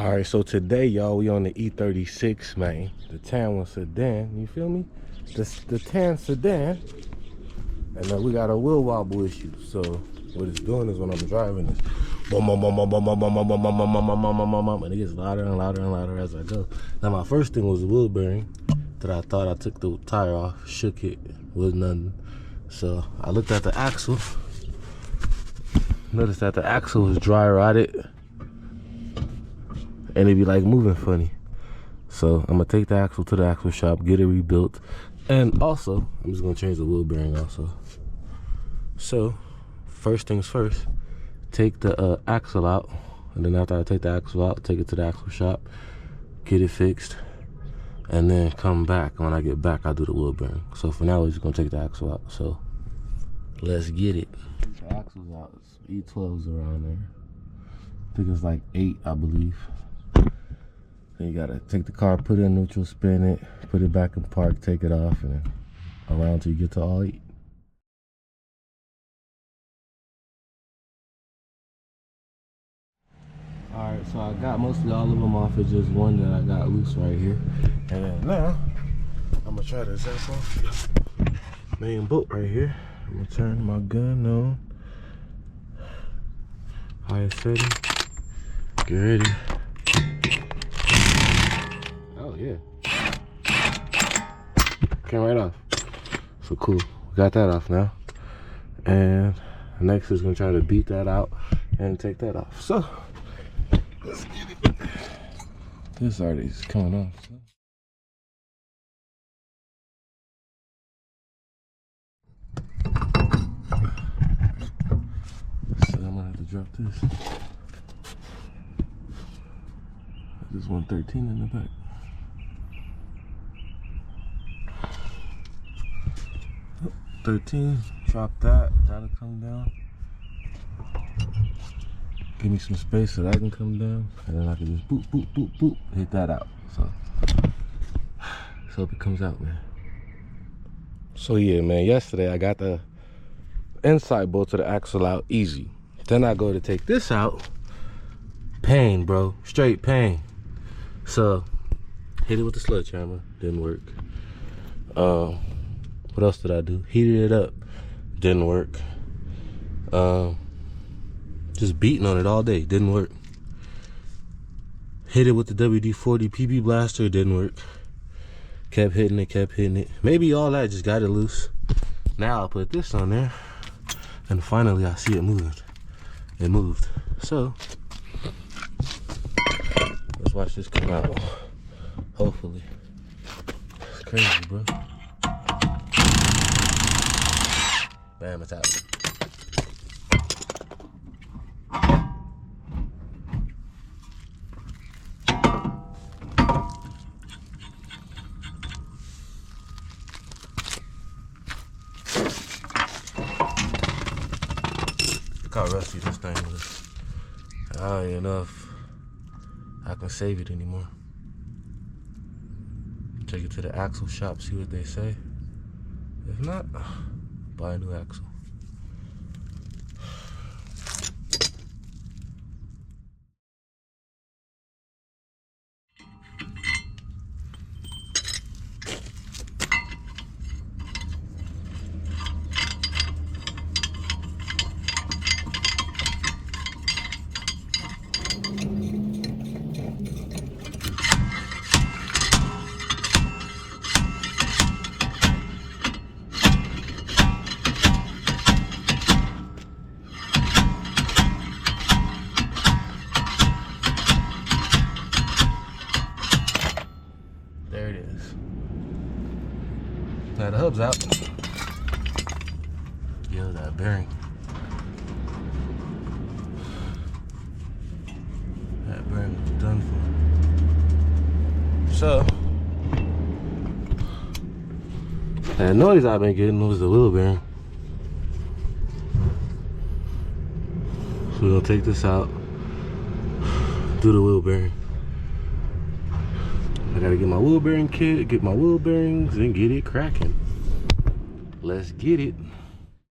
All right, so today, y'all, we on the e36, man. The tan one sedan, you feel me? The tan sedan. And then we got a wheel wobble issue. So what it's doing is when I'm driving, it's boom, boom, boom, boom, boom, boom, boom, boom, boom, boom, boom, boom, boom, boom, boom, and it gets louder and louder and louder as I go. Now my first thing was the wheel bearing that I thought I took the tire off, shook it, was nothing. So I looked at the axle, noticed that the axle was dry rotted, and it be like moving funny. So I'm gonna take the axle to the axle shop, get it rebuilt, and also I'm just gonna change the wheel bearing also. So first things first, take the axle out, and then after I take the axle out, take it to the axle shop, get it fixed, and then come back. When I get back, I'll do the wheel bearing. So for now, we're just gonna take the axle out. So let's get it. The axle's out. It's E12s around there. I think it's like 8, I believe. Then you gotta take the car, put it in neutral, spin it, put it back in park, take it off, and then around till you get to all 8. Alright, so I got mostly all of them off. It's just one that I got loose right here. And then now, I'm gonna try to zap off the main bolt right here. I'm gonna turn my gun on. Highest setting. Get ready. Oh yeah. Came right off. So cool. We got that off now. And next is gonna try to beat that out and take that off. So let's get it. This already is coming off. So I'm gonna have to drop this. There's 113 in the back. Oh, 13, drop that, that'll come down. Give me some space so that can come down, and then I can just boop, boop, boop, boop, hit that out. So hope it comes out, man. So yeah, man, yesterday I got the inside bolt to the axle out easy. Then I go to take this out, pain, bro, straight pain. So hit it with the sledgehammer, didn't work. What else did I do? Heated it up, didn't work. Just beating on it all day, didn't work. Hit it with the WD-40 PP blaster, didn't work. Kept hitting it. Maybe all that just got it loose. Now I'll put this on there, and finally I see it moving. It moved. So let's watch this come out. Hopefully. It's crazy, bro. Bam, it's out. Look how rusty this thing is. I ain't enough. I can save it anymore. Take it to the axle shop, see what they say. If not, buy a new axle. There it is. Now the hub's out. Yo, that bearing. That bearing is done for. So, that noise I've been getting was the wheel bearing. So we're gonna take this out, do the wheel bearing. I gotta get my wheel bearing kit, get my wheel bearings, and get it cracking. Let's get it.